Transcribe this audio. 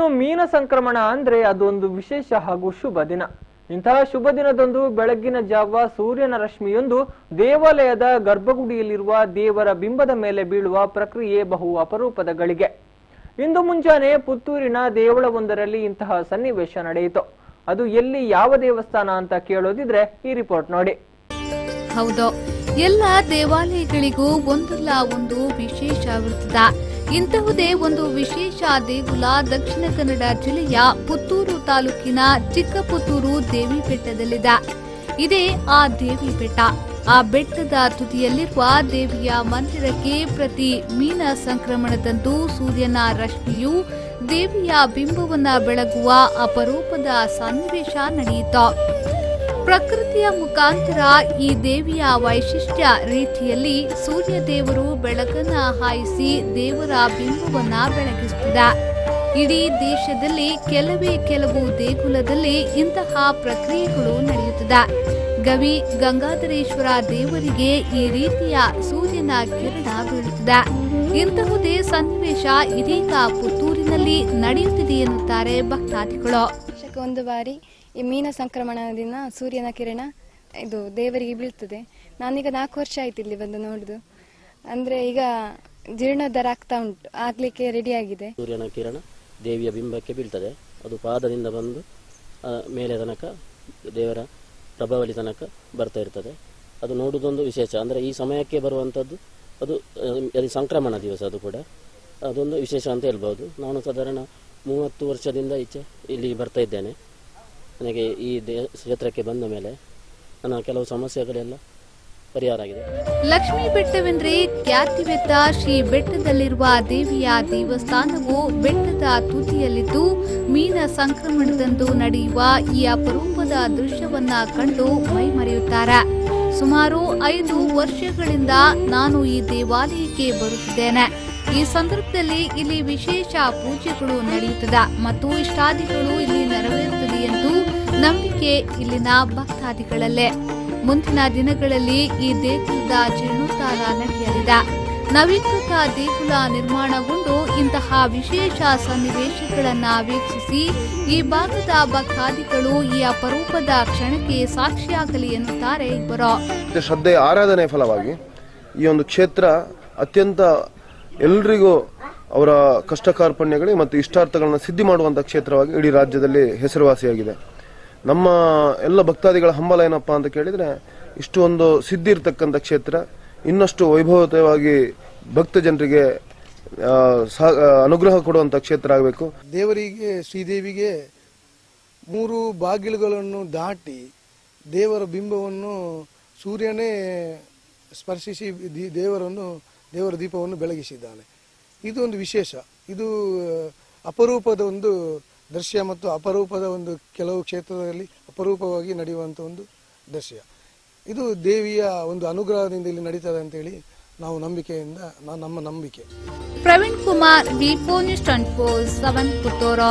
ಇನ್ನು ಮೀನ ಸಂಕ್ರಮಣ ಅಂದ್ರೆ ಅದೊಂದು ವಿಶೇಷ ಹಾಗೂ ಶುಭ ದಿನ. ಇಂತಹ ಶುಭ ದಿನದಂದು ಬೆಳಗ್ಗಿನ ಜಾವ ಸೂರ್ಯನ ರಶ್ಮಿಯೊಂದು ದೇವಾಲಯದ ಗರ್ಭಗುಡಿಯಲ್ಲಿರುವ ದೇವರ ಬಿಂಬದ ಮೇಲೆ ಬೀಳುವ ಪ್ರಕ್ರಿಯೆ ಬಹು ಅಪರೂಪದ ಗಳಿಗೆ. ಇಂದು ಮುಂಜಾನೆ ಪುತ್ತೂರಿನ ದೇವಳವೊಂದರಲ್ಲಿ ಇಂತಹ ಸನ್ನಿವೇಶ ನಡೆಯಿತು. ಅದು ಎಲ್ಲಿ, ಯಾವ ದೇವಸ್ಥಾನ ಅಂತ ಕೇಳೋದಿದ್ರೆ ಈ ರಿಪೋರ್ಟ್ ನೋಡಿ. ಹೌದು, ಎಲ್ಲ ದೇವಾಲಯಗಳಿಗೂ ಒಂದಲ್ಲ ಒಂದು ವಿಶೇಷವಿರುತ್ತದೆ. ಇಂತಹುದೇ ಒಂದು ವಿಶೇಷ ದೇಗುಲ ದಕ್ಷಿಣ ಕನ್ನಡ ಜಿಲ್ಲೆಯ ಪುತ್ತೂರು ತಾಲೂಕಿನ ಚಿಕ್ಕಪುತ್ತೂರು ದೇವಿ ಬೆಟ್ಟದಲ್ಲಿದೆ. ಇದೇ ಆ ದೇವಿ ಬೆಟ್ಟ. ಆ ಬೆಟ್ಟದ ತುದಿಯಲ್ಲಿರುವ ದೇವಿಯ ಮಂದಿರಕ್ಕೆ ಪ್ರತಿ ಮೀನ ಸಂಕ್ರಮಣದಂದು ಸೂರ್ಯನ ರಶ್ಮಿಯು ದೇವಿಯ ಬಿಂಬವನ್ನ ಬೆಳಗುವ ಅಪರೂಪದ ಸನ್ನಿವೇಶ ನಡೆಯಿತು. ಪ್ರಕೃತಿಯ ಮುಖಾಂತರ ಈ ದೇವಿಯ ವೈಶಿಷ್ಟ್ಯ ರೀತಿಯಲ್ಲಿ ಸೂರ್ಯ ದೇವರು ಬೆಳಕನ್ನ ಹಾಯಿಸಿ ದೇವರ ಬಿಂಬವನ್ನ ಬೆಳಗಿಸುತ್ತಿದೆ. ಇಡೀ ದೇಶದಲ್ಲಿ ಕೆಲವು ದೇಗುಲದಲ್ಲಿ ಇಂತಹ ಪ್ರಕ್ರಿಯೆಗಳು ನಡೆಯುತ್ತದೆ. ಗವಿ ಗಂಗಾಧರೇಶ್ವರ ದೇವರಿಗೆ ಈ ರೀತಿಯ ಸೂರ್ಯನ ಕಿರಣ ಬೀಳುತ್ತದೆ. ಇಂತಹುದೇ ಸನ್ನಿವೇಶ ಇದೀಗ ಪುತ್ತೂರಿನಲ್ಲಿ ನಡೆಯುತ್ತಿದೆ ಎನ್ನುತ್ತಾರೆ ಭಕ್ತಾದಿಗಳು. ಒಂದು ಬಾರಿ ಈ ಮೀನ ಸಂಕ್ರಮಣ ದಿನ ಸೂರ್ಯನ ಕಿರಣ ಇದು ದೇವರಿಗೆ ಬೀಳ್ತದೆ. ನಾನೀಗ 4 ವರ್ಷ ಆಯ್ತು ಇಲ್ಲಿ ಬಂದು ನೋಡುದು. ಅಂದ್ರೆ ಈಗ ಜೀರ್ಣೋದ್ಧಾರ ಆಗ್ತಾ ಉಂಟು, ಆಗ್ಲಿಕ್ಕೆ ರೆಡಿ ಆಗಿದೆ. ಸೂರ್ಯನ ಕಿರಣ ದೇವಿಯ ಬಿಂಬಕ್ಕೆ ಬೀಳ್ತದೆ. ಅದು ಪಾದದಿಂದ ಬಂದು ಮೇಲೆ ತನಕ ದೇವರ ಪ್ರಭಾವಳಿ ತನಕ ಬರ್ತಾ ಇರ್ತದೆ. ಅದು ನೋಡುವುದೊಂದು ವಿಶೇಷ. ಅಂದ್ರೆ ಈ ಸಮಯಕ್ಕೆ ಬರುವಂತದ್ದು ಅದು ಸಂಕ್ರಮಣ ದಿವಸ. ಅದು ಕೂಡ ಅದೊಂದು ವಿಶೇಷ ಅಂತ ಹೇಳ್ಬಹುದು. ನಾನು ಸಾಧಾರಣ 30 ವರ್ಷದಿಂದ ಈಚೆ ಇಲ್ಲಿ ಬರ್ತಾ ಇದ್ದೇನೆ. ನನಗೆ ಈ ಕ್ಷೇತ್ರಕ್ಕೆ ಬಂದ ಮೇಲೆ ನನ್ನ ಕೆಲವು ಸಮಸ್ಯೆಗಳೆಲ್ಲ ಪರಿಹಾರ ಆಗಿದೆ. ಲಕ್ಷ್ಮೀ ಬೆಟ್ಟವೆಂದ್ರೆ ಖ್ಯಾತಿವೆತ್ತ ಶ್ರೀ ಬೆಟ್ಟದಲ್ಲಿರುವ ದೇವಿಯ ದೇವಸ್ಥಾನವು ಬೆಟ್ಟದ ತುದಿಯಲ್ಲಿದ್ದು ಮೀನ ಸಂಕ್ರಮಣದಂದು ನಡೆಯುವ ಈ ಅಪರೂಪದ ದೃಶ್ಯವನ್ನ ಕಂಡು ಮೈಮರೆಯುತ್ತಾರೆ. ಸುಮಾರು 5 ವರ್ಷಗಳಿಂದ ನಾನು ಈ ದೇವಾಲಯಕ್ಕೆ ಬರುತ್ತಿದ್ದೇನೆ. ಈ ಸಂದರ್ಭದಲ್ಲಿ ಇಲ್ಲಿ ವಿಶೇಷ ಪೂಜೆಗಳು ನಡೆಯುತ್ತದೆ ಮತ್ತು ಇಷ್ಟಾದಿಗಳು ಇಲ್ಲಿ ನೆರವೇರುತ್ತದೆ ಎಂದು ನಂಬಿಕೆ ಇಲ್ಲಿನ ಭಕ್ತಾದಿಗಳಲ್ಲೇ. ಮುಂದಿನ ದಿನಗಳಲ್ಲಿ ಈ ದೇಗುಲದ ಜೀರ್ಣೋದ್ಧಾರ ನಡೆಯಲಿದೆ. ನವೀಕೃತ ದೇಗುಲ ನಿರ್ಮಾಣಗೊಂಡು ಇಂತಹ ವಿಶೇಷ ಸನ್ನಿವೇಶಗಳನ್ನ ವೀಕ್ಷಿಸಿ ಈ ಭಾಗದ ಭಕ್ತಾದಿಗಳು ಈ ಅಪರೂಪದ ಕ್ಷಣಕ್ಕೆ ಸಾಕ್ಷಿಯಾಗಲಿ ಎನ್ನುತ್ತಾರೆ ಇಬ್ಬರು. ಶ್ರದ್ಧೆಯ ಆರಾಧನೆ ಫಲವಾಗಿ ಈ ಒಂದು ಕ್ಷೇತ್ರ ಅತ್ಯಂತ ಎಲ್ರಿಗೂ ಅವರ ಕಷ್ಟ ಕಾರ್ಪಣ್ಯಗಳಿಗೆ ಮತ್ತು ಇಷ್ಟಾರ್ಥಗಳನ್ನ ಸಿದ್ಧಿ ಮಾಡುವಂತಹ ಕ್ಷೇತ್ರವಾಗಿ ಇಡೀ ರಾಜ್ಯದಲ್ಲಿ ಹೆಸರುವಾಸಿಯಾಗಿದೆ. ನಮ್ಮ ಎಲ್ಲ ಭಕ್ತಾದಿಗಳ ಹಂಬಲ ಏನಪ್ಪಾ ಅಂತ ಕೇಳಿದ್ರೆ, ಇಷ್ಟು ಒಂದು ಸಿದ್ಧಿ ಇರತಕ್ಕಂಥ ಕ್ಷೇತ್ರ ಇನ್ನಷ್ಟು ವೈಭವಯುತವಾಗಿ ಭಕ್ತ ಜನರಿಗೆ ಅನುಗ್ರಹ ಕೊಡುವಂತ ಕ್ಷೇತ್ರ ಆಗಬೇಕು. ದೇವರಿಗೆ ಶ್ರೀದೇವಿಗೆ 3 ಬಾಗಿಲುಗಳನ್ನು ದಾಟಿ ದೇವರ ಬಿಂಬವನ್ನು ಸೂರ್ಯನೇ ಸ್ಪರ್ಶಿಸಿ ದೇವರ ದೀಪವನ್ನು ಬೆಳಗಿಸಿದ್ದಾನೆ. ಇದು ಒಂದು ವಿಶೇಷ. ಇದು ಅಪರೂಪದ ಒಂದು ದೃಶ್ಯ ಮತ್ತು ಅಪರೂಪದ ಒಂದು ಕೆಲವು ಕ್ಷೇತ್ರದಲ್ಲಿ ಅಪರೂಪವಾಗಿ ನಡೆಯುವಂತ ಒಂದು ದೃಶ್ಯ. ಇದು ದೇವಿಯ ಒಂದು ಅನುಗ್ರಹದಿಂದ ಇಲ್ಲಿ ನಡೀತದೆ ಅಂತ ಹೇಳಿ ನಾವು ನಮ್ಮ ನಂಬಿಕೆ. ಪ್ರವೀಣ್ ಕುಮಾರ್, ವಿ4 ನ್ಯೂಸ್ 24/7 ಪುತ್ತೂರು.